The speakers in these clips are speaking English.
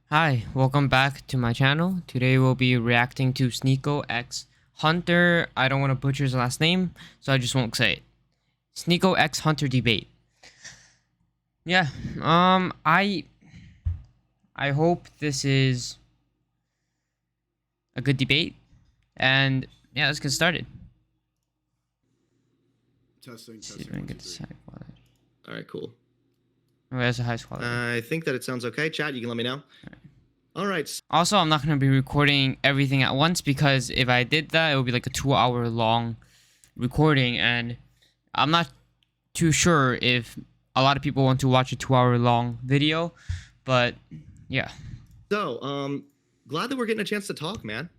Hi, welcome back to my channel. Today we'll be reacting to Sneako x Hunter. I don't want to butcher his last name, so I just won't say it. Sneako x Hunter debate. Yeah, I hope this is a good debate, and yeah, let's get started. Testing, See testing. if I can One, get two, the three. sound quality. All right, cool. Oh, that's the highest quality. I think that it sounds okay. Chat, you can let me know. All right. Also, I'm not going to be recording everything at once because if I did that, it would be like a 2-hour long recording, and I'm not too sure if a lot of people want to watch a 2-hour long video, but yeah. So, glad that we're getting a chance to talk, man.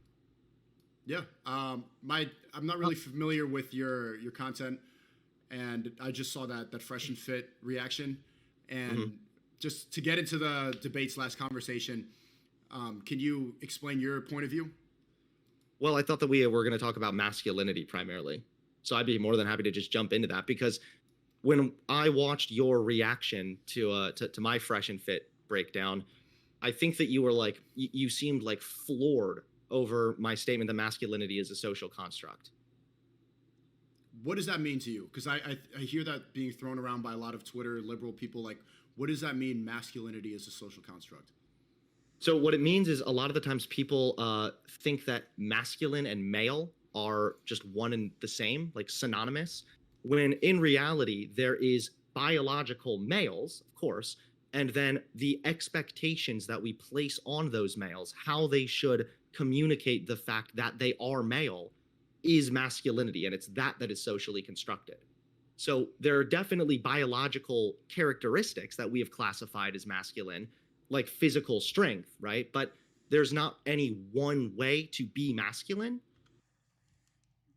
Yeah. I'm not really familiar with your content, and I just saw that fresh and fit reaction, and just to get into the debate/conversation, can you explain your point of view? Well, I thought that we were going to talk about masculinity primarily, so I'd be more than happy to just jump into that because when I watched your reaction to my fresh and fit breakdown, I think that you were like you seemed like floored over my statement that masculinity is a social construct. What does that mean to you? Because I hear that being thrown around by a lot of Twitter liberal people. Like, what does that mean? Masculinity is a social construct. So what it means is a lot of the times people think that masculine and male are just one and the same, like synonymous, when in reality there is biological males, of course, and then the expectations that we place on those males, how they should communicate the fact that they are male is masculinity, and it's that is socially constructed. So there are definitely biological characteristics that we have classified as masculine, like physical strength, right? But there's not any one way to be masculine.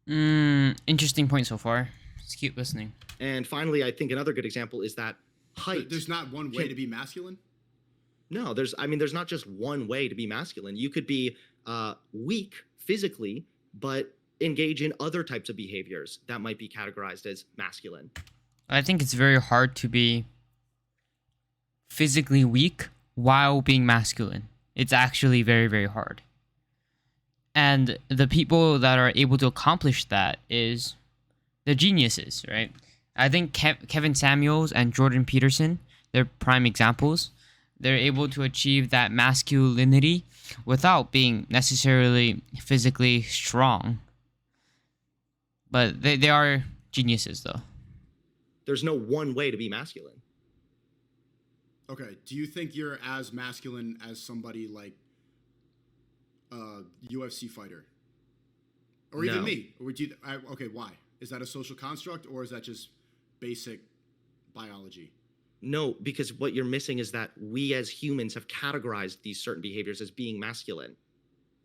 Interesting point so far. Let's keep listening. And finally, I think another good example is that height. There's not one way to be masculine? No, there's not just one way to be masculine. You could be weak physically, but engage in other types of behaviors that might be categorized as masculine. I think it's very hard to be physically weak while being masculine. It's actually very, very hard. And the people that are able to accomplish that is the geniuses, right? I think Kevin Samuels and Jordan Peterson, they're prime examples. They're able to achieve that masculinity without being necessarily physically strong. But they are geniuses, though. There's no one way to be masculine. Okay. Do you think you're as masculine as somebody like a UFC fighter? Or even No. me? Or would you, okay, why? Is that a social construct, or is that just basic biology? No, because what you're missing is that we as humans have categorized these certain behaviors as being masculine.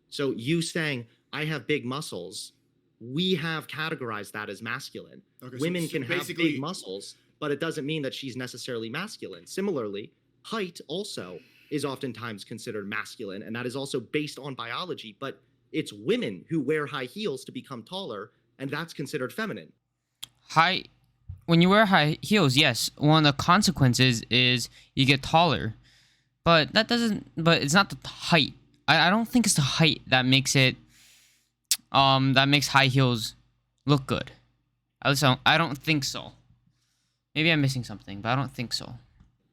So you saying, I have big muscles, we have categorized that as masculine. Okay, Women can have big muscles, but it doesn't mean that she's necessarily masculine. Similarly, height also is oftentimes considered masculine, and that is also based on biology, but it's women who wear high heels to become taller, and that's considered feminine. When you wear high heels, yes, one of the consequences is you get taller. But but it's not the height. I don't think it's the height that makes high heels look good. At least I don't think so. Maybe I'm missing something, but I don't think so.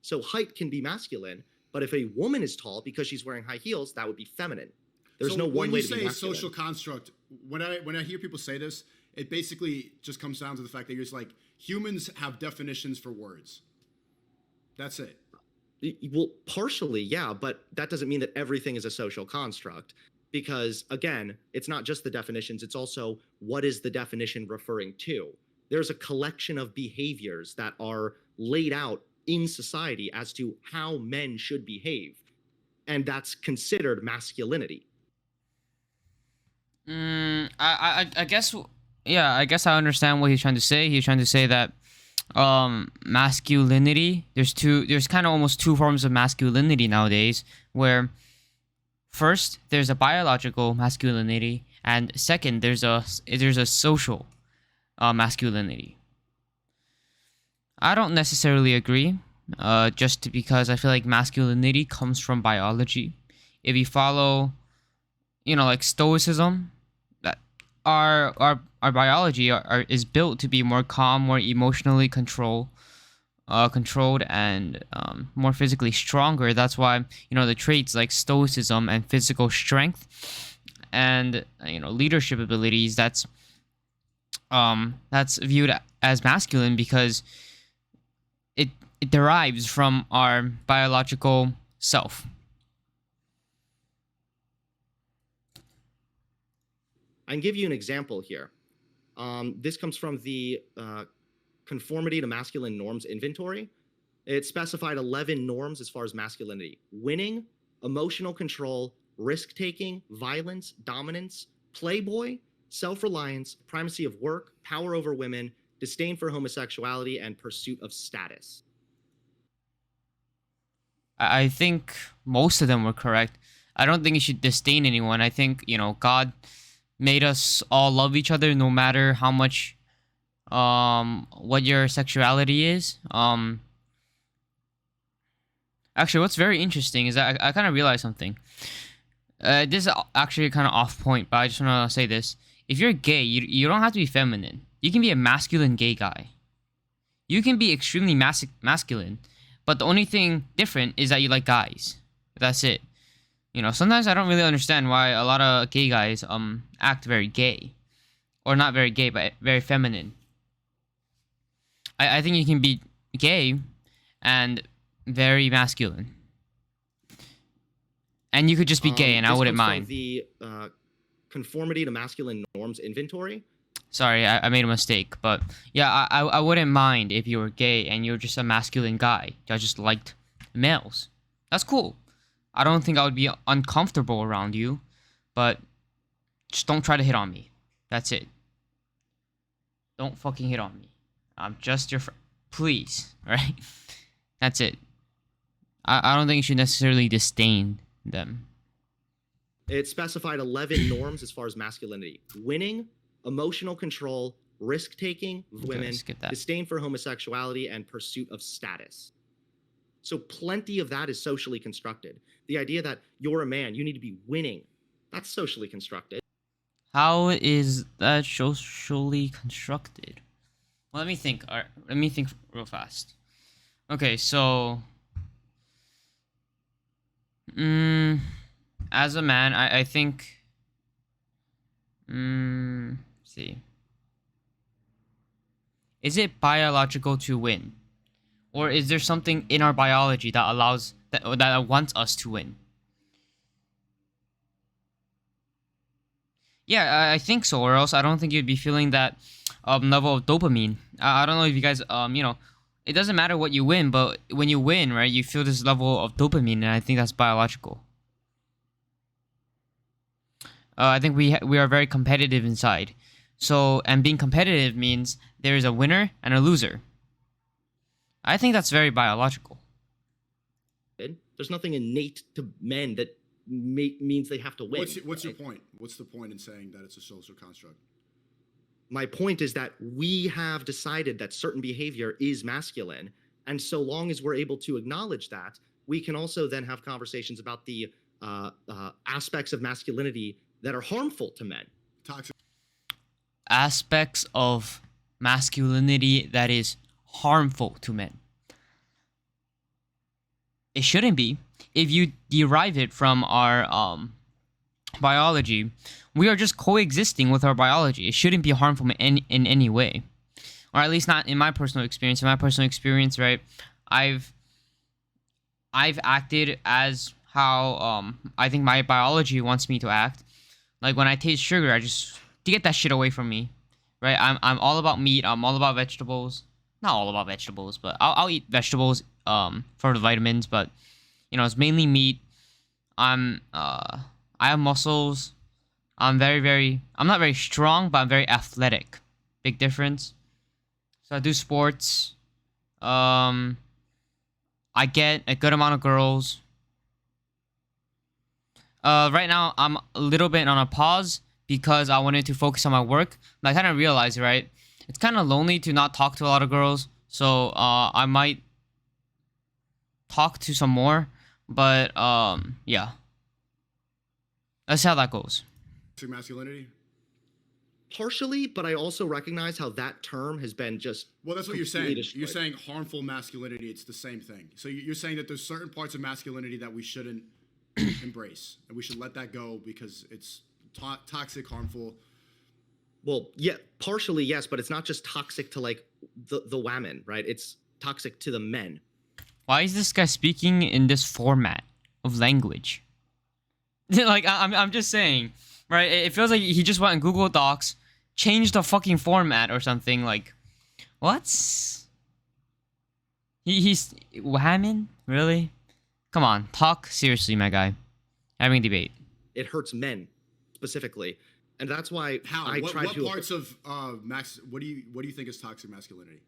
So height can be masculine, but if a woman is tall because she's wearing high heels, that would be feminine. There's no one way to be masculine. When you say social construct, when I hear people say this, it basically just comes down to the fact that you're just like, humans have definitions for words. That's it. Well, partially, yeah, but that doesn't mean that everything is a social construct. Because again, it's not just the definitions, it's also what is the definition referring to. There's a collection of behaviors that are laid out in society as to how men should behave. And that's considered masculinity. I guess, yeah, I guess I understand what he's trying to say. He's trying to say that masculinity, there's kind of almost two forms of masculinity nowadays, where first there's a biological masculinity, and second there's a social masculinity. I don't necessarily agree, just because I feel like masculinity comes from biology. if you follow, like stoicism, that our biology is built to be more calm, more emotionally controlled, and more physically stronger. That's why the traits like stoicism and physical strength and leadership abilities, that's viewed as masculine because it derives from our biological self. I can give you an example here. This comes from the Conformity to Masculine Norms Inventory. It specified 11 norms as far as masculinity: winning, emotional control, risk-taking, violence, dominance, playboy, self-reliance, primacy of work, power over women, disdain for homosexuality, and pursuit of status. I think most of them were correct. I don't think you should disdain anyone. I think God made us all love each other no matter how much what your sexuality is. Actually, what's very interesting is that I kind of realized something. This is actually kind of off point, but I just want to say this. If you're gay, you don't have to be feminine. You can be a masculine gay guy. You can be extremely masculine, but the only thing different is that you like guys. That's it. Sometimes I don't really understand why a lot of gay guys act very gay. Or not very gay, but very feminine. I think you can be gay and very masculine. And you could just be gay, and I wouldn't mind. The Conformity to Masculine Norms Inventory. Sorry, I made a mistake, but yeah, I wouldn't mind if you were gay and you're just a masculine guy. I just liked males. That's cool. I don't think I would be uncomfortable around you, but just don't try to hit on me. That's it. Don't fucking hit on me. I'm just your friend. Please, right? That's it. I don't think you should necessarily disdain them. It specified 11 norms as far as masculinity: winning, emotional control, risk-taking, women, disdain for homosexuality, and pursuit of status. So plenty of that is socially constructed. The idea that you're a man, you need to be winning, that's socially constructed. How is that socially constructed? Well, let me think. All right, let me think real fast. Okay, so as a man, I think see. Is it biological to win? Or is there something in our biology that allows that wants us to win? Yeah, I think so, or else I don't think you'd be feeling that level of dopamine. I don't know if you guys it doesn't matter what you win, but when you win, right, you feel this level of dopamine, and I think that's biological. I think we are very competitive inside. So, and being competitive means there is a winner and a loser. I think that's very biological. There's nothing innate to men that means they have to win. What's your point? What's the point in saying that it's a social construct? My point is that we have decided that certain behavior is masculine, and so long as we're able to acknowledge that, we can also then have conversations about the aspects of masculinity that are harmful to men. Toxic. Aspects of masculinity that is harmful to men. It shouldn't be. If you derive it from our biology, we are just coexisting with our biology. It shouldn't be harmful in any way, or at least not in my personal experience. In my personal experience, right, I've acted as how I think my biology wants me to act. Like when I taste sugar, I just to get that shit away from me, right? I'm all about meat. I'm all about vegetables. Not all about vegetables, but I'll eat vegetables for the vitamins. But it's mainly meat. I have muscles. I'm not very strong, but I'm very athletic. Big difference. So I do sports. I get a good amount of girls. Right now, I'm a little bit on a pause because I wanted to focus on my work. And I kind of realized, right, it's kind of lonely to not talk to a lot of girls. So I might talk to some more. But yeah. That's how that goes. Toxic masculinity. Partially, but I also recognize how that term has been just Well, that's what you're completely saying. You're destroyed. saying harmful masculinity. It's the same thing. So you're saying that there's certain parts of masculinity that we shouldn't embrace, and we should let that go because it's toxic, harmful. Well, yeah, partially yes, but it's not just toxic to like the women, right? It's toxic to the men. Why is this guy speaking in this format of language? Like, I'm just saying, right? It feels like he just went on Google Docs, changed the fucking format or something. Like, what? He's Whammon? Really? Come on, talk seriously, my guy. Having a debate. It hurts men specifically, and that's why How? I try What to parts of max? What do you think is toxic masculinity?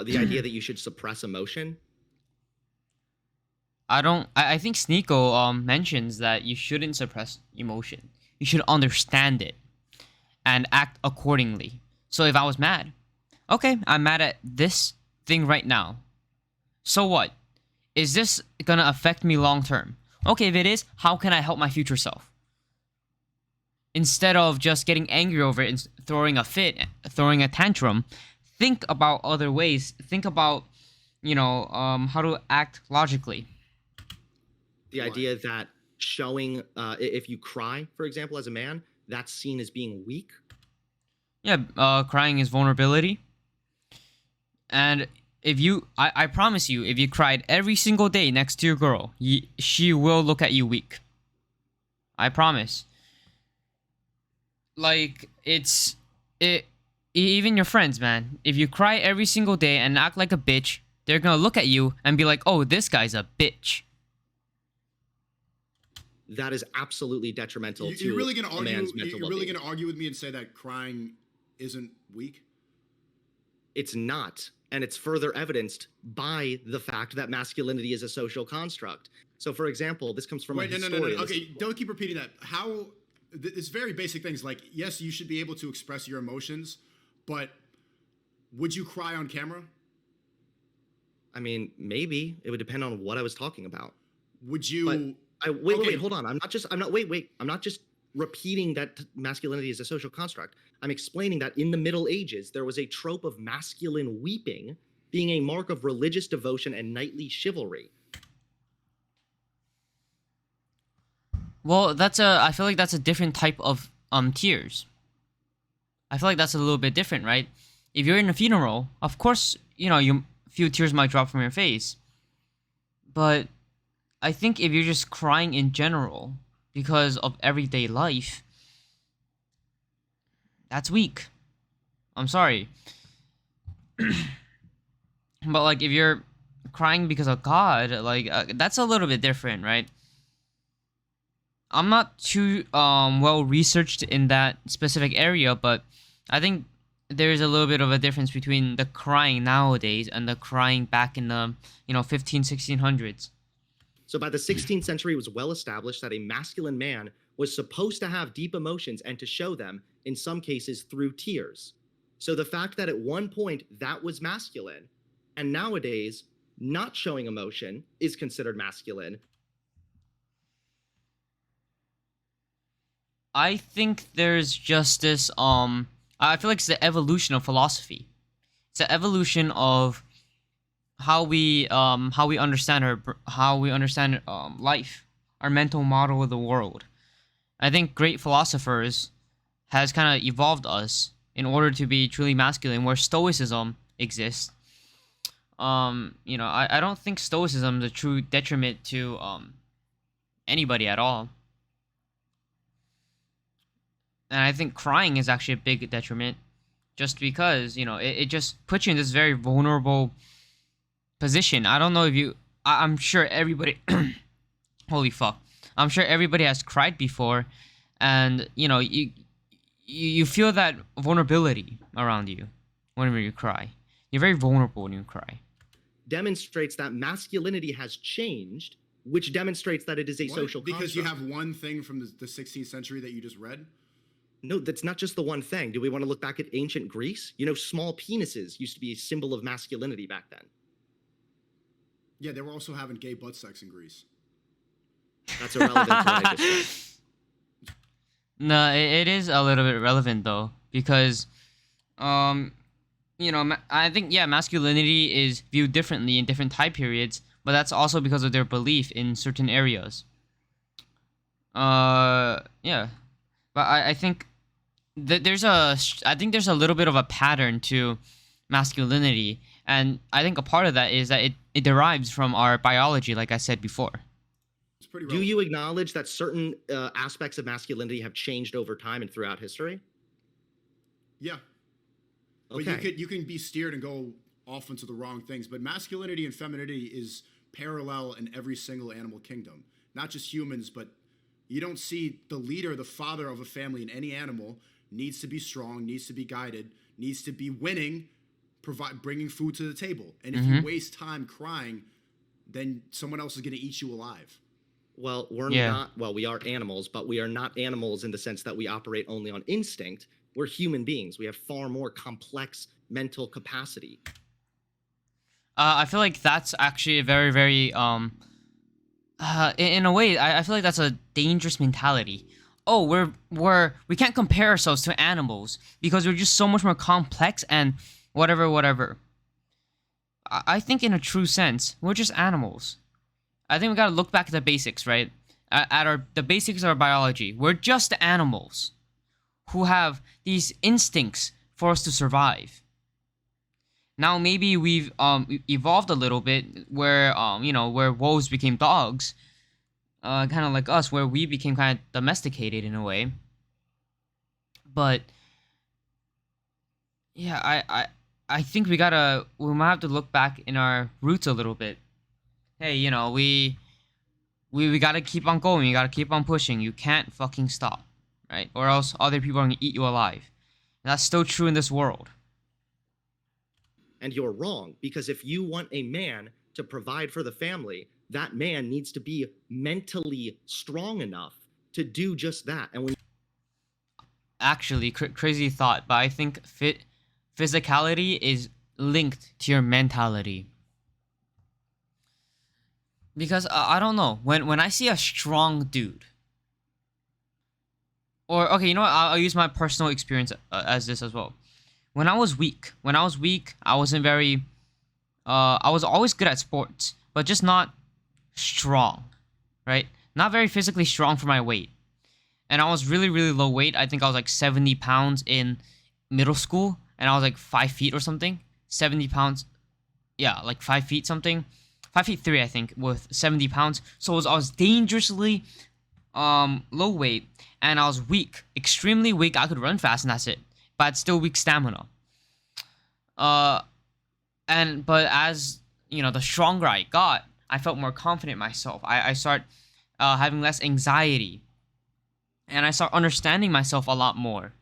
the idea that you should suppress emotion. I think Sneako mentions that you shouldn't suppress emotion. You should understand it and act accordingly. So if I was mad, okay, I'm mad at this thing right now. So what? Is this gonna affect me long term? Okay, if it is, how can I help my future self? Instead of just getting angry over it and throwing a fit, throwing a tantrum, think about other ways. Think about, how to act logically. The Why? idea that showing if you cry, for example, as a man, that's seen as being weak. Yeah, crying is vulnerability. And if I promise you, if you cried every single day next to your girl, she will look at you weak. I promise. Like, even your friends, man. If you cry every single day and act like a bitch, they're gonna look at you and be like, oh, this guy's a bitch. That is absolutely detrimental to You're really gonna a argue? man's mental You're really well-being. gonna argue with me and say that crying isn't weak? It's not, and it's further evidenced by the fact that masculinity is a social construct. So, for example, this comes from Wait, a no. historian. Okay, don't keep repeating that. How? It's very basic things. Like, yes, you should be able to express your emotions, but would you cry on camera? I mean, maybe it would depend on what I was talking about. Would you? But wait, Okay. hold on. I'm not just repeating that masculinity is a social construct. I'm explaining that in the Middle Ages, there was a trope of masculine weeping being a mark of religious devotion and knightly chivalry. Well, I feel like that's a different type of tears. I feel like that's a little bit different, right? If you're in a funeral, of course, a few tears might drop from your face. But I think if you're just crying in general because of everyday life, that's weak. I'm sorry. But like if you're crying because of God, like that's a little bit different, right? I'm not too well researched in that specific area, but I think there's a little bit of a difference between the crying nowadays and the crying back in the 1600s. So by the 16th century, it was well established that a masculine man was supposed to have deep emotions and to show them, in some cases, through tears. So the fact that at one point that was masculine, and nowadays not showing emotion is considered masculine. I think there's just this I feel like it's the evolution of philosophy. It's the evolution of how we understand life, our mental model of the world. I think great philosophers has kind of evolved us in order to be truly masculine, where stoicism exists. I don't think stoicism is a true detriment to anybody at all. And I think crying is actually a big detriment, just because it just puts you in this very vulnerable position. I don't know if I'm sure everybody holy fuck, I'm sure everybody has cried before, and you feel that vulnerability around you whenever you cry. You're very vulnerable when you cry. Demonstrates that masculinity has changed, which demonstrates that it is a What? social Because construct. you have one thing from the 16th century that you just read. No, that's not just the one thing. Do we want to look back at ancient Greece? Small penises used to be a symbol of masculinity back then. Yeah, they were also having gay butt sex in Greece. That's irrelevant to what I just said. No, it is a little bit relevant though, because um, I think yeah, masculinity is viewed differently in different time periods, but that's also because of their belief in certain areas. Yeah, but I think I think there's a little bit of a pattern to masculinity, and I think a part of that is that it derives from our biology, like I said before. It's pretty Do relevant. you acknowledge that certain aspects of masculinity have changed over time and throughout history? Yeah. But Okay. you can be steered and go off into the wrong things. But masculinity and femininity is parallel in every single animal kingdom, not just humans. But you don't see the leader, the father of a family in any animal needs to be strong, needs to be guided, needs to be winning, provide bringing food to the table. And if Mm-hmm. you waste time crying, then someone else is going to eat you alive. Well, we're Yeah. not, well, we are animals, but we are not animals in the sense that we operate only on instinct. We're human beings. We have far more complex mental capacity. I feel like that's actually a very, very in a way, I feel like that's a dangerous mentality. Oh, we can't compare ourselves to animals because we're just so much more complex and whatever, whatever. I think in a true sense, we're just animals. I think we gotta look back at the basics, right? At our the basics of our biology. We're just animals who have these instincts for us to survive. Now maybe we've evolved a little bit where where wolves became dogs, kind of like us, where we became kind of domesticated in a way. But yeah, I think we might have to look back in our roots a little bit. Hey, we gotta keep on going. You gotta keep on pushing. You can't fucking stop, right? Or else other people are gonna eat you alive. And that's still true in this world. And you're wrong, because if you want a man to provide for the family, that man needs to be mentally strong enough to do just that. And when Actually, crazy thought, but I think physicality is linked to your mentality. Because I don't know, when I see a strong dude, or okay, you know what? I'll use my personal experience as this as well. When I was weak, I wasn't very. I was always good at sports, but just not strong, right? Not very physically strong for my weight. And I was really, really low weight. I think I was like 70 pounds in middle school, and I was like 5 feet or something. 70 pounds, yeah, like 5 feet something. 5 feet 3, I think, with 70 pounds. So I was dangerously low weight, and I was weak, extremely weak. I could run fast, and that's it. But I had still weak stamina. Uh, but as the stronger I got, I felt more confident in myself. I start having less anxiety, and I start understanding myself a lot more.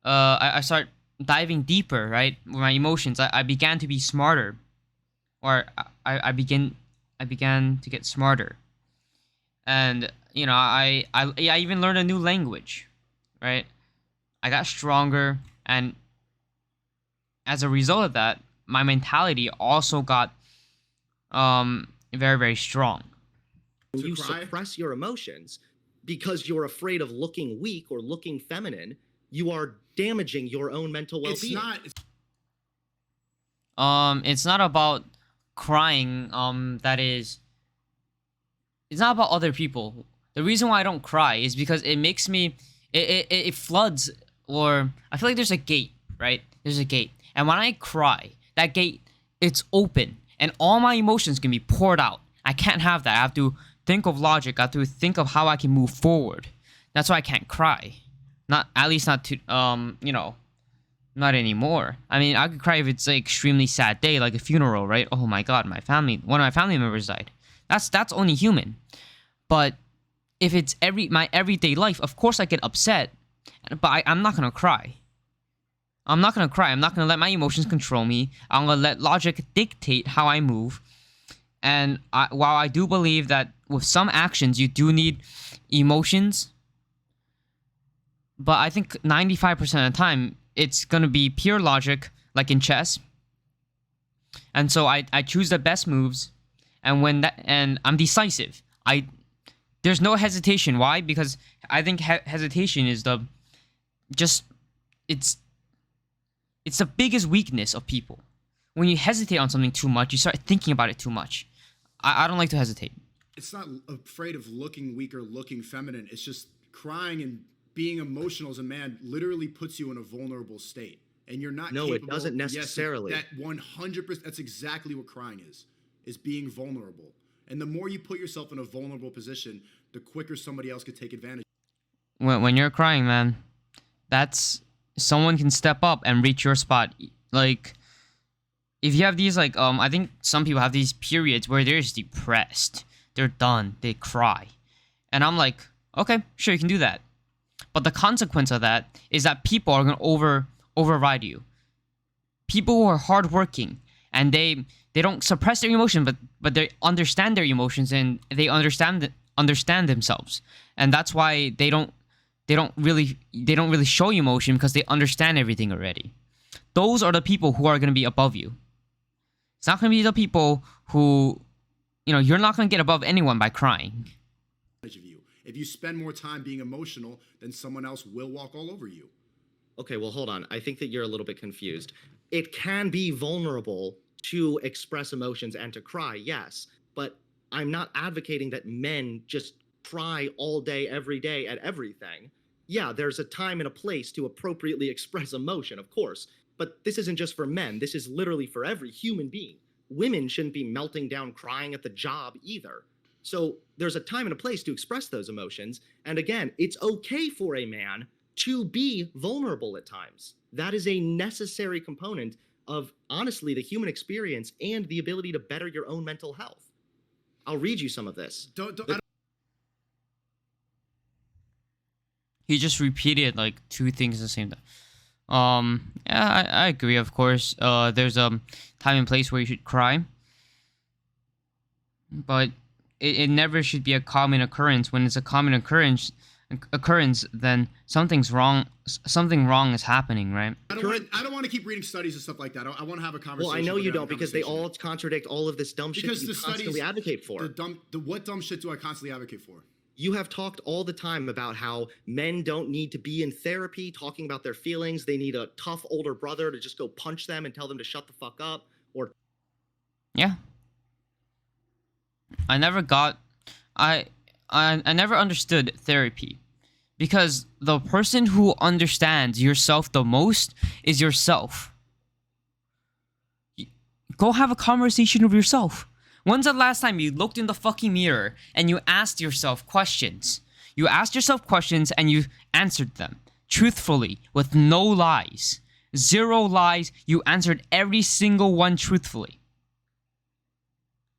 I start diving deeper, right, with my emotions. I began to be smarter, or I began to get smarter, and I even learned a new language, right? I got stronger, and as a result of that, my mentality also got very, very strong. To you cry? suppress your emotions because you're afraid of looking weak or looking feminine, you are damaging your own mental It's well-being. not. It's not about crying. That is, it's not about other people. The reason why I don't cry is because it makes me, it floods, or I feel like there's a gate, right? There's a gate, and when I cry, that gate, it's open, and all my emotions can be poured out. I can't have that. I have to think of logic. I have to think of how I can move forward. That's why I can't cry. Not at least not to not anymore. I mean, I could cry if it's an extremely sad day, like a funeral, right? Oh my god, one of my family members died. That's only human. But if it's my everyday life, of course I get upset, but I'm not gonna cry. I'm not gonna cry. I'm not gonna let my emotions control me. I'm gonna let logic dictate how I move. And while I do believe that with some actions you do need emotions, but I think 95% of the time it's gonna be pure logic, like in chess. And so I choose the best moves, and and I'm decisive. I There's no hesitation. Why? Because I think hesitation is just it's the biggest weakness of people. When you hesitate on something too much, you start thinking about it too much. I don't like to hesitate. It's not afraid of looking weak or looking feminine. It's just crying and being emotional as a man literally puts you in a vulnerable state. And you're not No, capable. it doesn't necessarily. Yes, that 100%, that's exactly what crying is being vulnerable. And the more you put yourself in a vulnerable position, the quicker somebody else could take advantage. When you're crying, man, that's someone can step up and reach your spot. Like, if you have these, like, I think some people have these periods where they're just depressed. They're done. They cry. And I'm like, okay, sure, you can do that. But the consequence of that is that people are going to override you. People who are hardworking and they don't suppress their emotion, but they understand their emotions and they understand themselves. And that's why they don't really show you emotion, because they understand everything already. Those are the people who are going to be above you. It's not going to be the people who, you're not going to get above anyone by crying. Of you. If you spend more time being emotional, then someone else will walk all over you. Okay, well, hold on. I think that you're a little bit confused. It can be vulnerable to express emotions and to cry, yes. But I'm not advocating that men just cry all day, every day at everything. Yeah, there's a time and a place to appropriately express emotion, of course. But this isn't just for men. This is literally for every human being. Women shouldn't be melting down crying at the job either. So there's a time and a place to express those emotions. And again, it's okay for a man to be vulnerable at times. That is a necessary component of, honestly, the human experience and the ability to better your own mental health. I'll read you some of this. He just repeated like two things at the same time. Yeah, I agree, of course. There's a time and place where you should cry. But it never should be a common occurrence. When it's a common occurrence, then something wrong is happening, right? I don't want to keep reading studies and stuff like that. I want to have a conversation. Well, I know you don't, because they all contradict all of this dumb shit that you constantly advocate for. What dumb shit do I constantly advocate for? You have talked all the time about how men don't need to be in therapy talking about their feelings. They need a tough older brother to just go punch them and tell them to shut the fuck up. Or yeah, I never understood therapy, because the person who understands yourself the most is yourself. Go have a conversation with yourself. When's the last time you looked in the fucking mirror and you asked yourself questions? You asked yourself questions and you answered them truthfully with no lies. 0 lies. You answered every single one truthfully.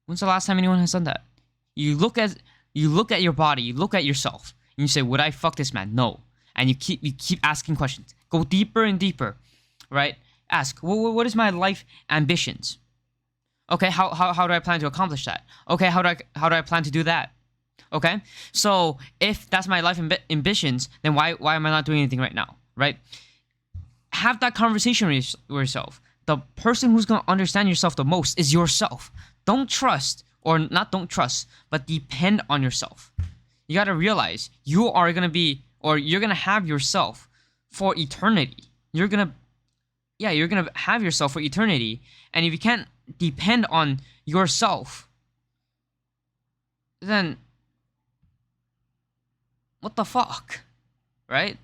When's the last time anyone has done that? You look at your body, you look at yourself, and you say, would I fuck this man? No. And you keep asking questions. Go deeper and deeper, right? Ask, what is my life ambitions? Okay, how do I plan to accomplish that? Okay, how do I plan to do that? Okay, so if that's my life ambitions, then why am I not doing anything right now, right? Have that conversation with yourself. The person who's going to understand yourself the most is yourself. Don't trust, or not don't trust, but depend on yourself. You got to realize you are going to be, or you're going to have yourself for eternity. You're going to have yourself for eternity. And if you can't depend on yourself, then what the fuck, right?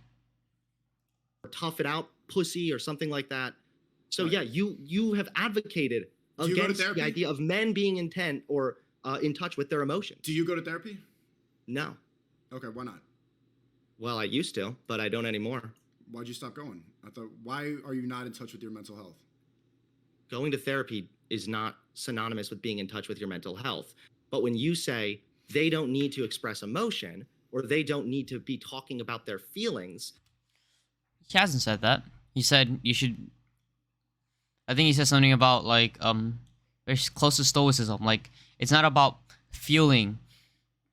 Tough it out, pussy, or something like that. So yeah, you have advocated against the idea of men being intent or in touch with their emotions. Do you go to therapy? No. Okay, why not? Well, I used to, but I don't anymore. Why'd you stop going? Why are you not in touch with your mental health? Going to therapy is not synonymous with being in touch with your mental health. But when you say they don't need to express emotion, or they don't need to be talking about their feelings. He hasn't said that. He said you should. I think he said something about like very close to stoicism. Like it's not about feeling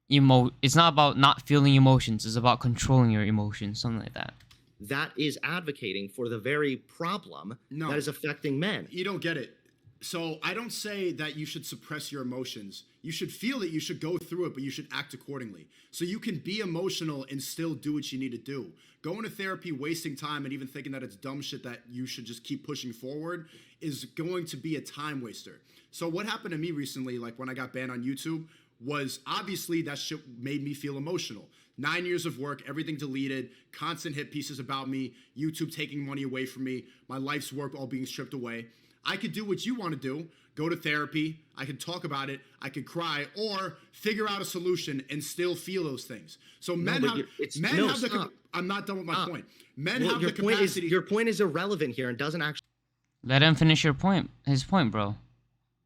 it's not about not feeling emotions. It's about controlling your emotions, something like that. That is advocating for the very problem that is affecting men. You don't get it. So I don't say that you should suppress your emotions. You should feel it, you should go through it, but you should act accordingly. So you can be emotional and still do what you need to do. Going to therapy, wasting time, and even thinking that it's dumb shit that you should just keep pushing forward is going to be a time waster. So what happened to me recently, like when I got banned on YouTube, was obviously that shit made me feel emotional. 9 years of work, everything deleted, constant hit pieces about me, YouTube taking money away from me, my life's work all being stripped away. I could do what you want to do, go to therapy, I could talk about it, I could cry, or figure out a solution and still feel those things. So men have the I'm not done with my point. Men have the capacity. Your point is irrelevant here and doesn't actually Let him finish his point, bro.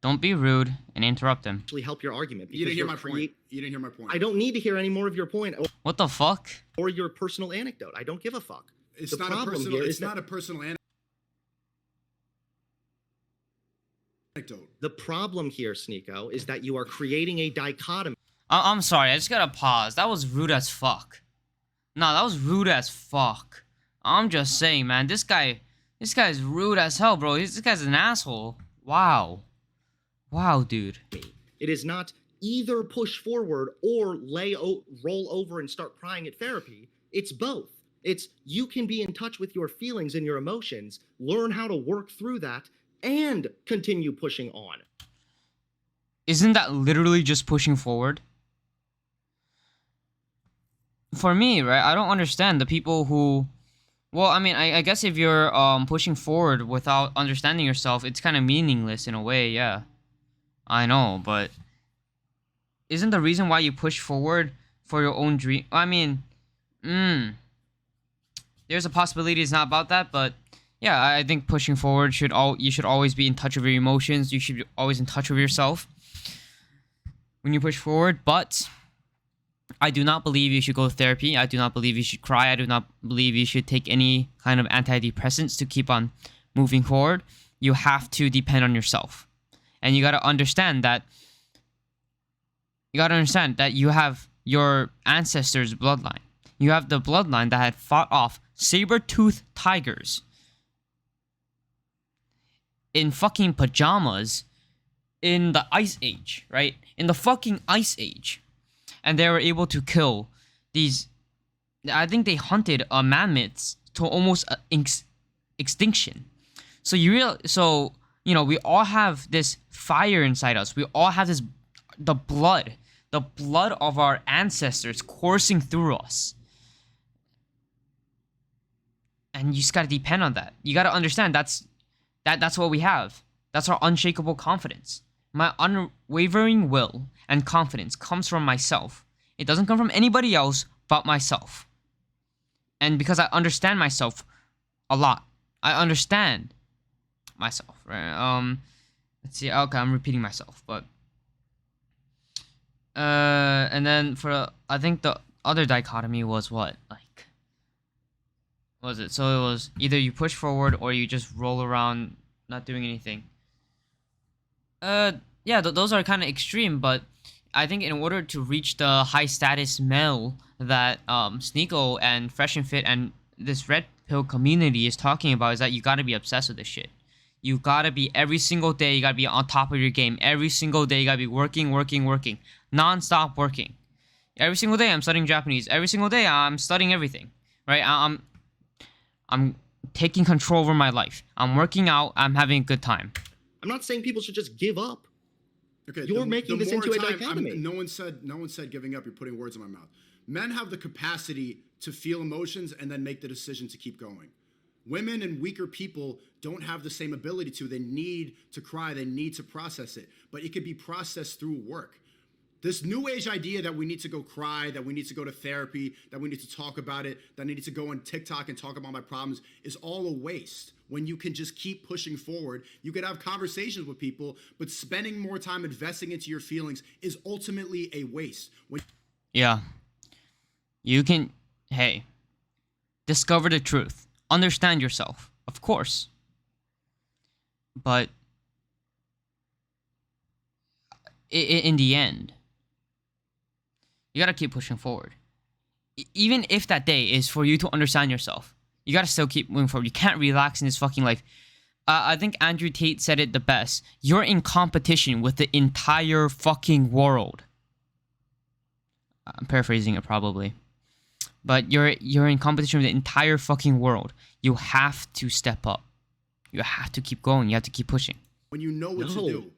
Don't be rude and interrupt him. help your argument. You didn't hear my point. You didn't hear my point. I don't need to hear any more of your point What the fuck? or your personal anecdote. I don't give a fuck. It's not a personal. It's not a personal anecdote. The problem here, Sneako, is that you are creating a dichotomy. I'm sorry, I just gotta pause. That was rude as fuck. No, that was rude as fuck. I'm just saying, man, this guy's rude as hell, bro. This guy's an asshole. Wow. Wow, dude. It is not either push forward or roll over and start crying at therapy. It's both. It's you can be in touch with your feelings and your emotions, learn how to work through that, and continue pushing on. Isn't that literally just pushing forward? For me, right, I don't understand the people who... Well, I mean, I guess if you're pushing forward without understanding yourself, it's kind of meaningless in a way, yeah. I know, but... Isn't the reason why you push forward for your own dream... I mean... There's a possibility it's not about that, but... Yeah, I think pushing forward you should always be in touch with your emotions. You should be always in touch with yourself when you push forward. But I do not believe you should go to therapy. I do not believe you should cry. I do not believe you should take any kind of antidepressants to keep on moving forward. You have to depend on yourself. And you got to understand that you have your ancestors' bloodline. You have the bloodline that had fought off saber-toothed tigers in fucking pajamas in the Ice Age, right? In the fucking Ice Age. And they were able to kill these... I think they hunted mammoths to almost extinction. So we all have this fire inside us. We all have the blood of our ancestors coursing through us. And you just gotta depend on that. You gotta understand that's what we have. That's our unshakable confidence. My unwavering will and confidence comes from myself. It doesn't come from anybody else but myself. And because I understand myself a lot. I understand myself, right? Let's see. Okay, I'm repeating myself, but and then I think the other dichotomy was what? Was it? So it was either you push forward or you just roll around not doing anything. Yeah, those are kind of extreme, but I think in order to reach the high status male that Sneako and Fresh and Fit and this red pill community is talking about is that you gotta be obsessed with this shit. You gotta be every single day, you gotta be on top of your game. Every single day you gotta be working. Non-stop working. Every single day I'm studying Japanese. Every single day I'm studying everything. Right? I'm taking control over my life. I'm working out. I'm having a good time. I'm not saying people should just give up. Okay, you're making this into a dichotomy. No one said giving up. You're putting words in my mouth. Men have the capacity to feel emotions and then make the decision to keep going. Women and weaker people don't have the same ability to. They need to cry. They need to process it. But it could be processed through work. This new age idea that we need to go cry, that we need to go to therapy, that we need to talk about it, that I need to go on TikTok and talk about my problems is all a waste. When you can just keep pushing forward, you could have conversations with people, but spending more time investing into your feelings is ultimately a waste. Yeah. You can, discover the truth. Understand yourself, of course. But in the end, you gotta keep pushing forward. Even if that day is for you to understand yourself, you gotta still keep moving forward. You can't relax in this fucking life. I think Andrew Tate said it the best. You're in competition with the entire fucking world. I'm paraphrasing it probably. But you're in competition with the entire fucking world. You have to step up. You have to keep going. You have to keep pushing. When you know what to do.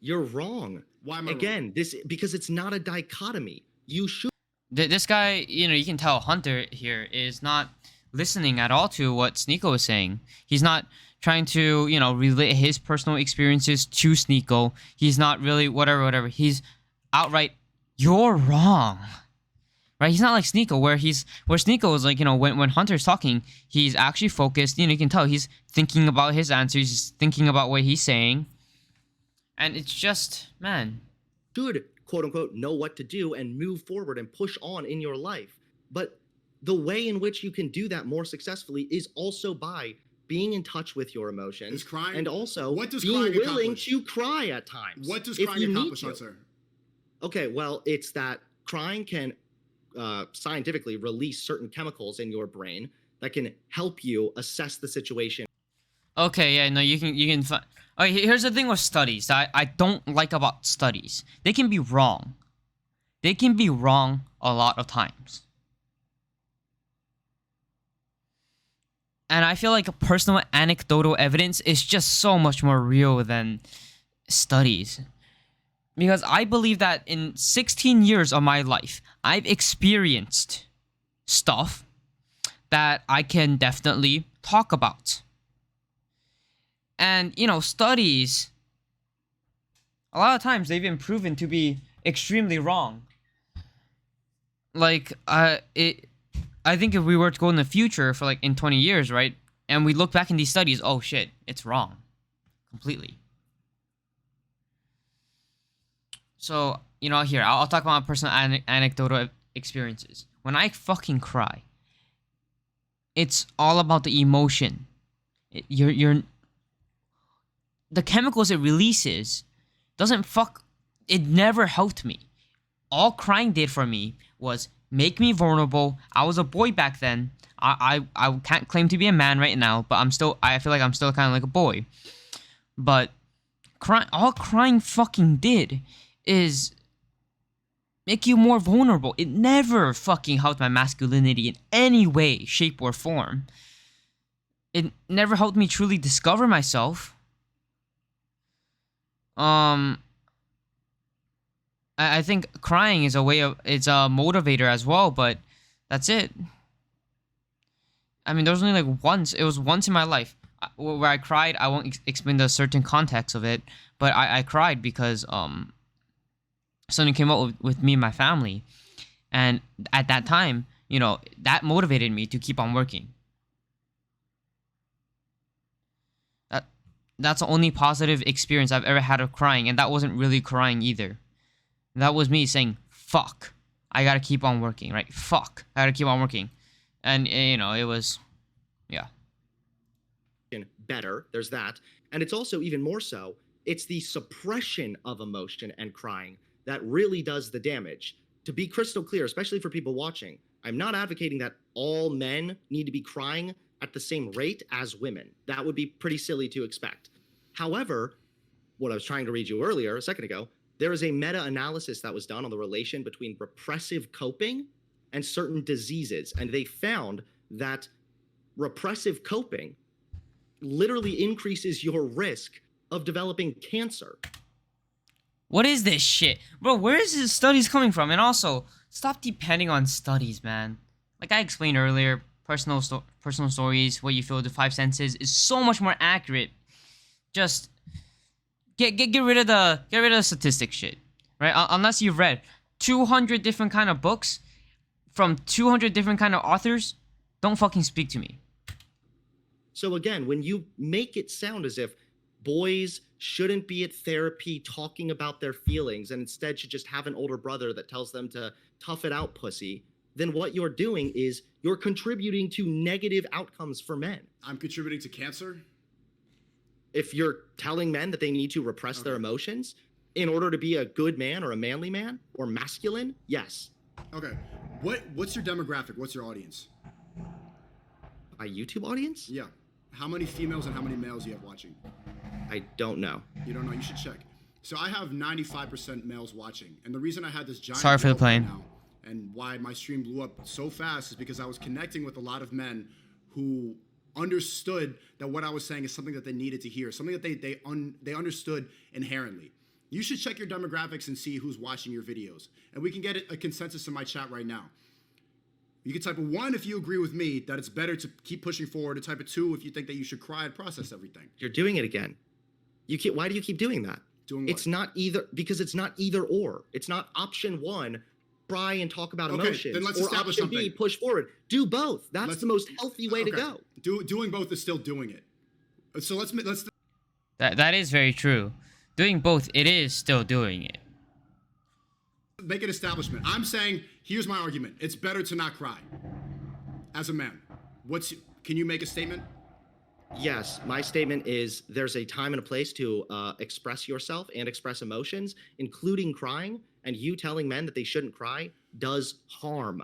You're wrong. Why am I Again, wrong? because it's not a dichotomy. You should. This guy, you can tell Hunter here is not listening at all to what Sneako is saying. He's not trying to, relate his personal experiences to Sneako. He's not really whatever. He's outright, you're wrong. Right? He's not like Sneako, where Sneako is like, when Hunter's talking, he's actually focused. You can tell he's thinking about his answers, he's thinking about what he's saying. And it's just, man. Should, quote unquote, know what to do and move forward and push on in your life. But the way in which you can do that more successfully is also by being in touch with your emotions. Is crying, and also what does being crying willing accomplish? to cry at times. What does crying accomplish, Hunter? Okay, well, it's that crying can scientifically release certain chemicals in your brain that can help you assess the situation. Okay, yeah, no, you can find. Okay, here's the thing with studies that I don't like about studies. They can be wrong. They can be wrong a lot of times. And I feel like personal anecdotal evidence is just so much more real than studies. Because I believe that in 16 years of my life, I've experienced stuff that I can definitely talk about. And, studies, a lot of times they've been proven to be extremely wrong. Like, I think if we were to go in the future for in 20 years, right? And we look back in these studies, oh shit, it's wrong. Completely. So, here, I'll talk about my personal anecdotal experiences. When I fucking cry, it's all about the emotion. The chemicals it releases it never helped me. All crying did for me was make me vulnerable. I was a boy back then. I can't claim to be a man right now, but I feel like I'm still kind of like a boy. But all crying fucking did is make you more vulnerable. It never fucking helped my masculinity in any way, shape, or form. It never helped me truly discover myself. I think crying is it's a motivator as well, but that's it. I mean, there was only it was once in my life where I cried. I won't explain the certain context of it, but I cried because something came up with me and my family, and at that time, that motivated me to keep on working. That's the only positive experience I've ever had of crying, and that wasn't really crying either. That was me saying, fuck, I gotta keep on working, right? Fuck, I gotta keep on working. And, it was, yeah. Better, there's that. And it's also even more so, it's the suppression of emotion and crying that really does the damage. To be crystal clear, especially for people watching, I'm not advocating that all men need to be crying at the same rate as women. That would be pretty silly to expect. However, what I was trying to read you earlier, a second ago, there is a meta-analysis that was done on the relation between repressive coping and certain diseases. And they found that repressive coping literally increases your risk of developing cancer. What is this shit? Bro, where is this studies coming from? And also, stop depending on studies, man. Like I explained earlier, personal stories, what you feel, the five senses is so much more accurate. Just get rid of the statistic shit, right? Unless you've read 200 different kind of books from 200 different kind of authors, don't fucking speak to me. So again, when you make it sound as if boys shouldn't be at therapy talking about their feelings and instead should just have an older brother that tells them to tough it out, pussy, then what you're doing is you're contributing to negative outcomes for men. I'm contributing to cancer? If you're telling men that they need to repress their emotions in order to be a good man or a manly man or masculine, yes. Okay. What's your demographic? What's your audience? My YouTube audience? Yeah. How many females and how many males you have watching? I don't know. You don't know? You should check. So I have 95% males watching, and the reason I had this giant Sorry for the blow up right plane. now, and why my stream blew up so fast is because I was connecting with a lot of men who understood that what I was saying is something that they needed to hear, something that they understood inherently. You should check your demographics and see who's watching your videos, and we can get a consensus in my chat right now. You can type a 1 if you agree with me that it's better to keep pushing forward, and type a 2 if you think that you should cry and process everything. You're doing it again. Why do you keep doing that? Doing what? It's not either, because it's not either or. It's not option 1, cry and talk about emotions. Then let's or establish option something. B, push forward. Do both. That's the most healthy way to go. Doing both is still doing it. So let's That is very true. Doing both, it is still doing it. make an establishment. I'm saying, here's my argument. It's better to not cry. As a man. Can you make a statement? Yes, my statement is there's a time and a place to express yourself and express emotions, including crying, and you telling men that they shouldn't cry does harm.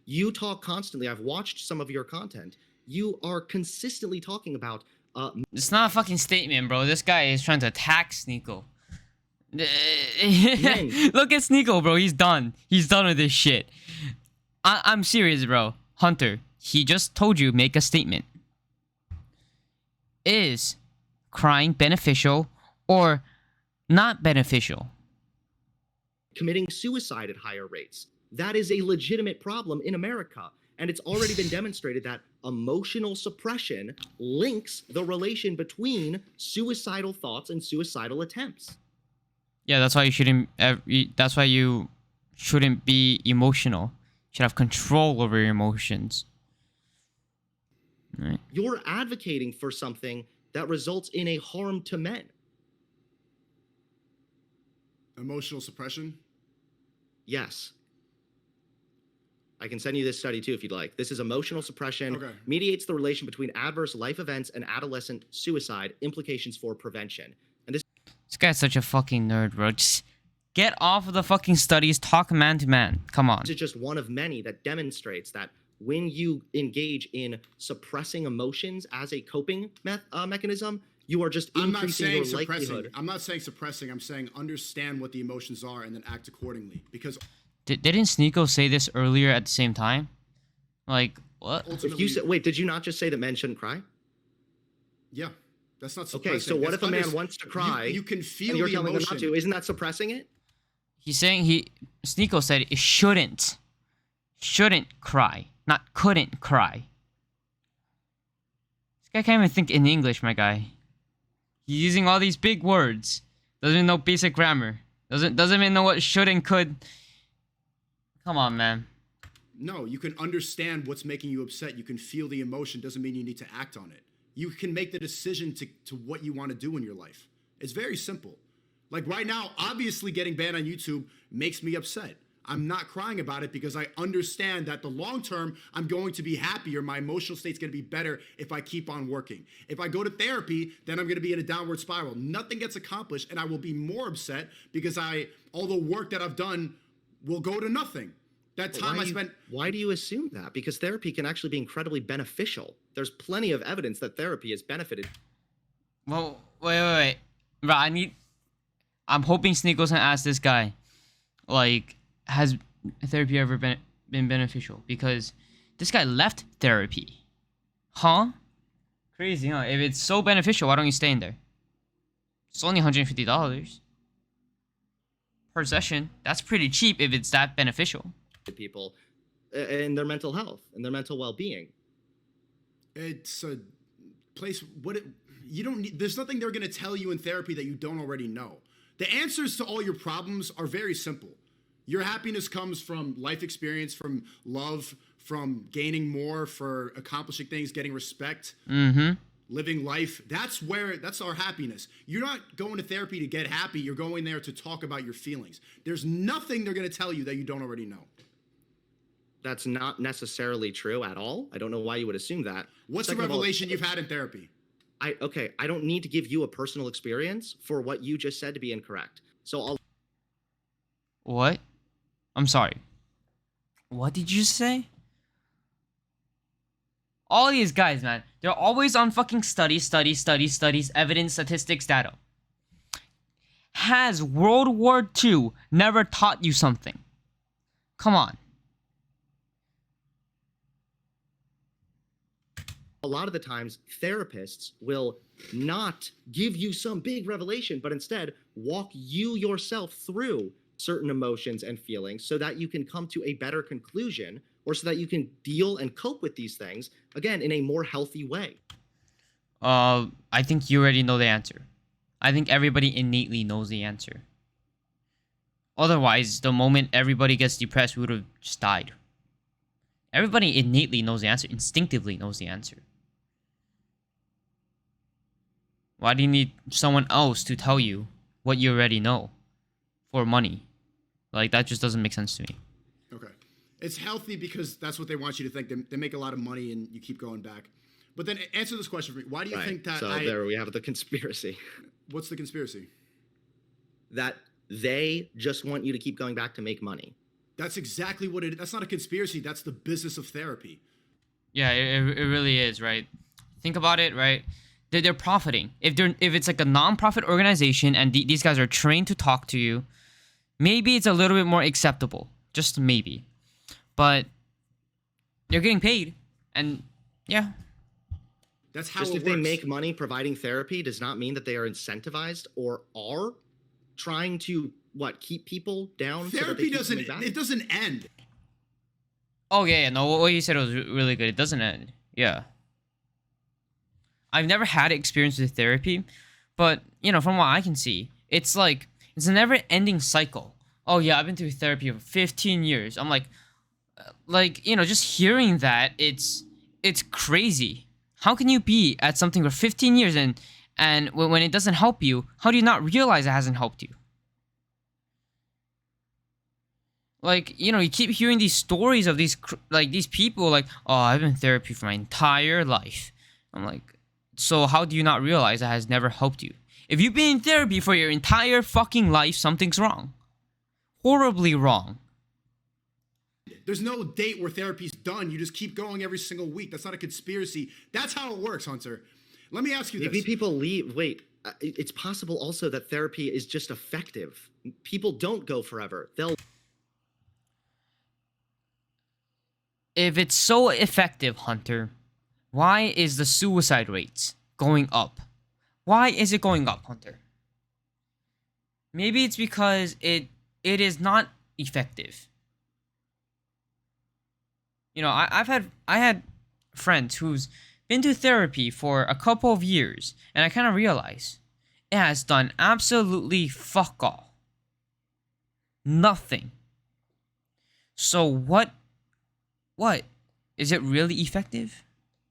You talk constantly. I've watched some of your content. You are consistently talking about It's not a fucking statement, bro. This guy is trying to attack Sneako. Look at Sneako, bro. He's done. He's done with this shit. I'm serious, bro. Hunter, he just told you make a statement. Is crying beneficial or not beneficial? committing suicide at higher rates. That is a legitimate problem in America. And it's already been demonstrated that emotional suppression links the relation between suicidal thoughts and suicidal attempts. Yeah, that's why you shouldn't. That's why you shouldn't be emotional. You should have control over your emotions. Right. You're advocating for something that results in a harm to men. Emotional suppression? Yes. I can send you this study too if you'd like. This is emotional suppression, Okay. mediates the relation between adverse life events and adolescent suicide, implications for prevention. And this Guy's such a fucking nerd, bro. Just get off of the fucking studies, talk man to man. Come on. is just one of many that demonstrates that when you engage in suppressing emotions as a coping mechanism, you are just I'm not increasing saying your suppressing. likelihood. I'm not saying suppressing. I'm saying understand what the emotions are and then act accordingly. Because Didn't Sneako say this earlier at the same time? Like, what? ultimately, If you said, wait, did you not just say that men shouldn't cry? yeah, that's not suppressing. Okay, so what That's if a man wants to cry You can feel and you're the telling them emotion. not to? Isn't that suppressing it? He's saying Sneako said it shouldn't cry, not couldn't cry. This guy can't even think in English, my guy. He's using all these big words. Doesn't even know basic grammar. Doesn't even know what should and could. Come on, man. No, you can understand what's making you upset. You can feel the emotion. Doesn't mean you need to act on it. You can make the decision to what you want to do in your life. It's very simple. Like right now, obviously getting banned on YouTube makes me upset. I'm not crying about it because I understand that the long term, I'm going to be happier. My emotional state's going to be better if I keep on working. If I go to therapy, then I'm going to be in a downward spiral. Nothing gets accomplished, and I will be more upset because all the work that I've done will go to nothing. That time I spent... Why do you assume that? Because therapy can actually be incredibly beneficial. There's plenty of evidence that therapy has benefited. Well, wait. Bro, I'm hoping Sneako's gonna ask this guy, like, has therapy ever been beneficial? Because this guy left therapy. Huh? Crazy, huh? If it's so beneficial, why don't you stay in there? It's only $150 per session. That's pretty cheap if it's that beneficial. People in their mental health and their mental well-being. It's a place... You don't need... There's nothing they're going to tell you in therapy that you don't already know. The answers to all your problems are very simple. Your happiness comes from life experience, from love, from gaining more, for accomplishing things, getting respect, living life. That's our happiness. You're not going to therapy to get happy. You're going there to talk about your feelings. There's nothing they're going to tell you that you don't already know. That's not necessarily true at all. I don't know why you would assume that. What's Second the of all, revelation you've had in therapy? I don't need to give you a personal experience for what you just said to be incorrect. So I'll... What? I'm sorry. What did you say? All these guys, man, they're always on fucking studies, evidence, statistics, data. Has World War II never taught you something? Come on. A lot of the times, therapists will not give you some big revelation, but instead walk you yourself through certain emotions and feelings so that you can come to a better conclusion, or so that you can deal and cope with these things, again, in a more healthy way. I think you already know the answer. I think everybody innately knows the answer. Otherwise, the moment everybody gets depressed, we would have just died. Everybody innately knows the answer, instinctively knows the answer. Why do you need someone else to tell you what you already know for money? Like, that just doesn't make sense to me. Okay. It's healthy because that's what they want you to think. They make a lot of money and you keep going back. But then answer this question for me. Why do you think that So there we have the conspiracy. What's the conspiracy? That they just want you to keep going back to make money. That's exactly what it is. That's not a conspiracy. That's the business of therapy. Yeah, it really is, right? Think about it, right? They're profiting. If it's like a non-profit organization and these guys are trained to talk to you, maybe it's a little bit more acceptable. Just maybe. But they're getting paid. And yeah. That's how Just it if works. they make money providing therapy does not mean that they are incentivized or are trying to keep people down. Therapy so that it doesn't end. Oh, yeah. No, what you said was really good. It doesn't end. Yeah. I've never had experience with therapy, but, from what I can see, it's like, it's a never-ending cycle. Oh, yeah, I've been through therapy for 15 years. I'm like, just hearing that, it's crazy. How can you be at something for 15 years and when it doesn't help you, how do you not realize it hasn't helped you? Like, you keep hearing these stories of these people like, oh, I've been in therapy for my entire life. I'm like, so how do you not realize it has never helped you? If you've been in therapy for your entire fucking life, something's wrong. Horribly wrong. There's no date where therapy's done. You just keep going every single week. That's not a conspiracy. That's how it works, Hunter. Let me ask you this. Maybe people leave. Wait, it's possible also that therapy is just effective. People don't go forever. If it's so effective, Hunter, why is the suicide rates going up? Why is it going up, Hunter? Maybe it's because it is not effective. I had friends who's been to therapy for a couple of years, and I kind of realized it has done absolutely fuck all. Nothing. So what? Is it really effective?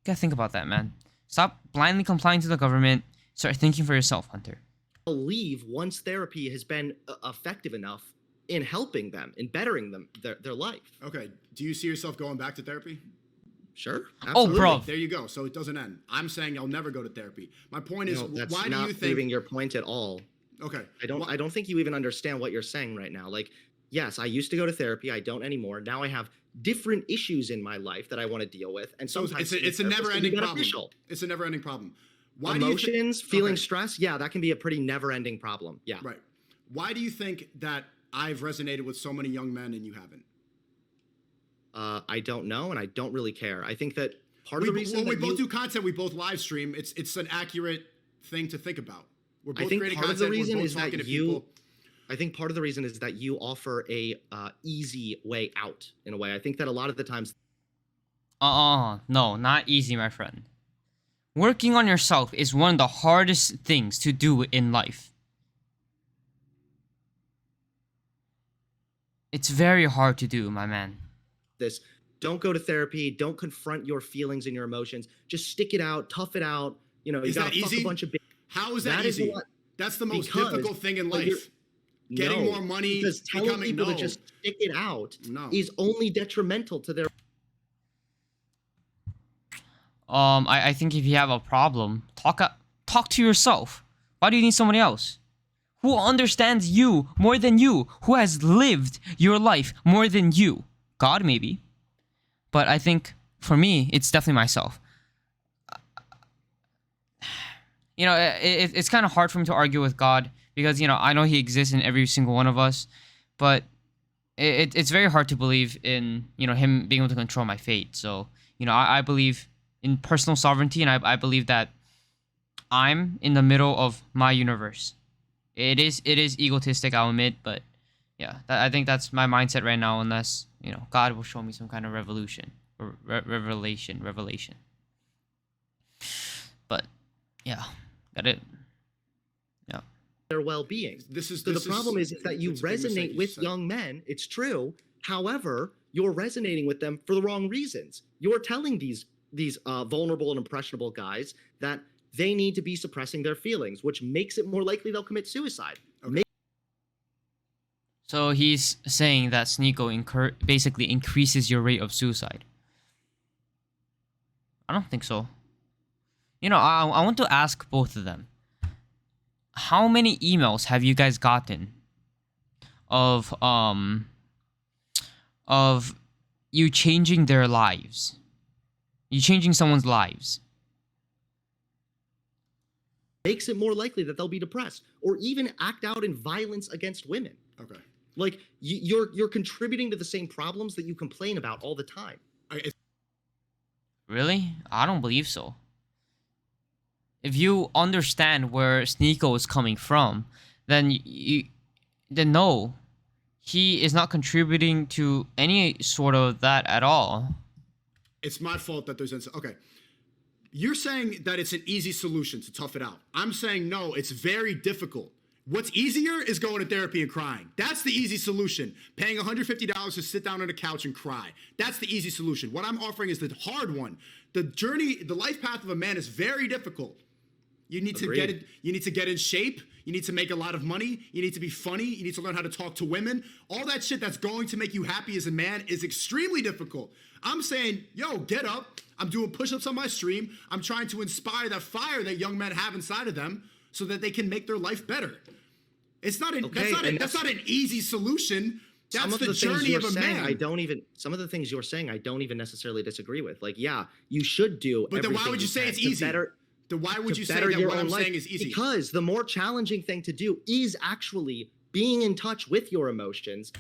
You gotta think about that, man. Stop blindly complying to the government. Start thinking for yourself, Hunter. Leave once therapy has been effective enough in helping them, in bettering them their life. Okay. Do you see yourself going back to therapy? Sure. Absolutely. Oh, bro. There you go. So it doesn't end. I'm saying I'll never go to therapy. My point is, That's why not do you think? proving your point at all. Okay. I don't think you even understand what you're saying right now. Like, yes, I used to go to therapy. I don't anymore. Now I have different issues in my life that I want to deal with, and So sometimes it's a never-ending problem. beneficial. It's a never-ending problem. Why Emotions, feeling Okay. stress, yeah, that can be a pretty never-ending problem. Yeah. Right. Why do you think that I've resonated with so many young men and you haven't? I don't know, and I don't really care. I think that part of the reason when we both do content, we both live stream. It's an accurate thing to think about. We're both I think creating part of the content. reason We're both is that talking to you. people. I think part of the reason is that you offer a easy way out. In a way, I think that a lot of the times. No, not easy, my friend. Working on yourself is one of the hardest things to do in life. It's very hard to do, my man. This, don't go to therapy. Don't confront your feelings and your emotions. Just stick it out, tough it out. You Is gotta that fuck easy? a bunch of. How is that easy? That's the most Because- difficult thing in but you're- life. Getting more money, because telling becoming people to just stick it out No. is only detrimental to their. I think if you have a problem, talk to yourself. Why do you need somebody else? Who understands you more than you? Who has lived your life more than you? God, maybe. But I think, for me, it's definitely myself. it's kind of hard for me to argue with God because I know He exists in every single one of us, but it's very hard to believe in Him being able to control my fate. So I believe in personal sovereignty, and I believe that I'm in the middle of my universe. It is egotistic, I'll admit, but yeah, I think that's my mindset right now. Unless God will show me some kind of revolution or revelation. But yeah, got it. Yeah. Their well-being. The problem is that you resonate with young men. It's true. However, you're resonating with them for the wrong reasons. You're telling these vulnerable and impressionable guys that they need to be suppressing their feelings, which makes it more likely they'll commit suicide. Okay. So he's saying that Sneako basically increases your rate of suicide. I don't think so. I want to ask both of them. How many emails have you guys gotten of you changing their lives? You changing someone's lives. Makes it more likely that they'll be depressed or even act out in violence against women. Okay. Like you're contributing to the same problems that you complain about all the time. Really? I don't believe so. If you understand where Sneako is coming from, then no, he is not contributing to any sort of that at all. It's my fault that there's okay. You're saying that it's an easy solution to tough it out. I'm saying no, it's very difficult. What's easier is going to therapy and crying. That's the easy solution. Paying $150 to sit down on a couch and cry. That's the easy solution. What I'm offering is the hard one. The journey, the life path of a man is very difficult. You need to get it. You need to get in shape. You need to make a lot of money. You need to be funny. You need to learn how to talk to women. All that shit that's going to make you happy as a man is extremely difficult. I'm saying, yo, get up. I'm doing push-ups on my stream. I'm trying to inspire that fire that young men have inside of them so that they can make their life better. It's not an, that's not an easy solution. That's the journey of a man. Some of the things you're saying, I don't even necessarily disagree with. Like, yeah, you should do. But then why would you say it's easy? Then why would you say that what I'm saying is easy? Because the more challenging thing to do is actually being in touch with your emotions.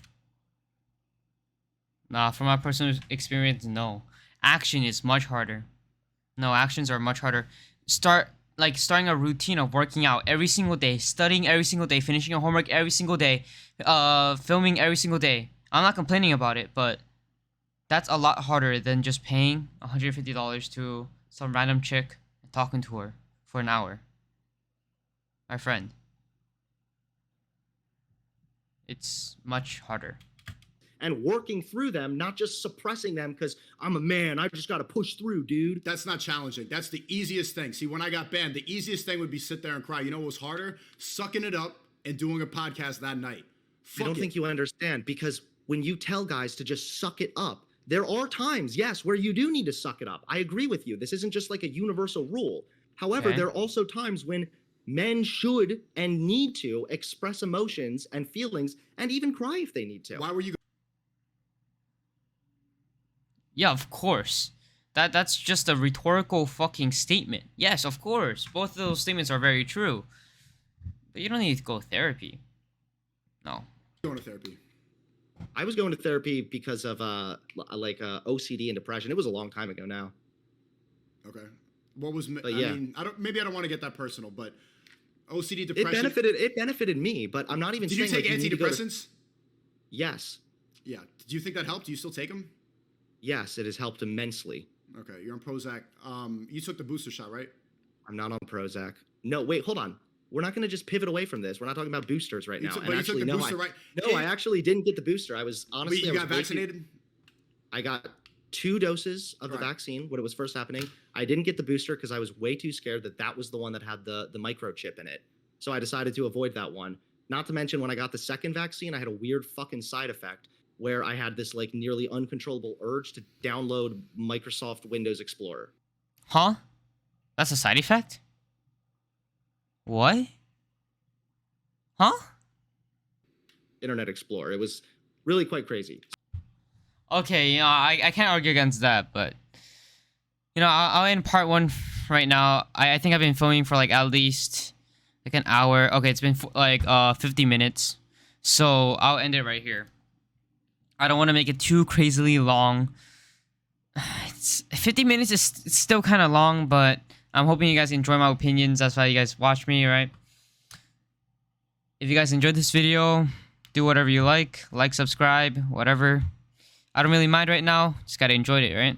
Nah, from my personal experience, no. Action is much harder. No, actions are much harder. Starting a routine of working out every single day, studying every single day, finishing your homework every single day, filming every single day. I'm not complaining about it, but that's a lot harder than just paying $150 to some random chick and talking to her for an hour. My friend. It's much harder. And working through them, not just suppressing them because I'm a man. I just got to push through, dude. That's not challenging. That's the easiest thing. See, when I got banned, the easiest thing would be sit there and cry. You know what was harder? Sucking it up and doing a podcast that night. I don't think you understand, because when you tell guys to just suck it up, there are times, yes, where you do need to suck it up. I agree with you. This isn't just like a universal rule. However, there are also times when men should and need to express emotions and feelings and even cry if they need to. Why were you? Yeah, of course. That's just a rhetorical fucking statement. Yes, of course. Both of those statements are very true. But you don't need to go to therapy. No. Going to therapy. I was going to therapy because of OCD and depression. It was a long time ago now. Okay. What was? But yeah. I mean, I don't want to get that personal, but OCD, depression. It benefited me, but I'm not even. Did you take antidepressants? Yes. Yeah. Do you think that helped? Do you still take them? Yes, it has helped immensely. Okay, you're on Prozac. You took the booster shot, right? I'm not on Prozac. No, wait, hold on. We're not going to just pivot away from this. We're not talking about boosters right now. But you took the booster, right? No, I actually didn't get the booster. I was honestly. Wait, you got vaccinated? I got 2 doses of the vaccine when it was first happening. I didn't get the booster because I was way too scared that was the one that had the microchip in it. So I decided to avoid that one. Not to mention, when I got the second vaccine, I had a weird fucking side effect where I had this like nearly uncontrollable urge to download Microsoft Windows Explorer. Huh? That's a side effect? What? Huh? Internet Explorer. It was really quite crazy. Okay, I can't argue against that, but I'll end part 1 right now. I think I've been filming for like at least like an hour. Okay, it's been like 50 minutes. So I'll end it right here. I don't want to make it too crazily long. It's 50 minutes is still kind of long, but I'm hoping you guys enjoy my opinions. That's why you guys watch me, right? If you guys enjoyed this video, do whatever you like, subscribe, whatever. I don't really mind right now. Just gotta enjoy it, right?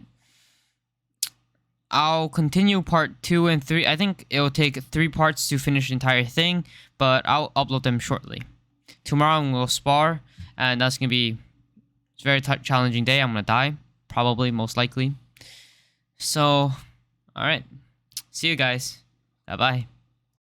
I'll continue part 2 and 3. I think it'll take 3 parts to finish the entire thing, but I'll upload them shortly. Tomorrow we'll spar, and that's gonna be a very challenging day. I'm gonna die, probably, most likely. So, alright. See you guys. Bye-bye.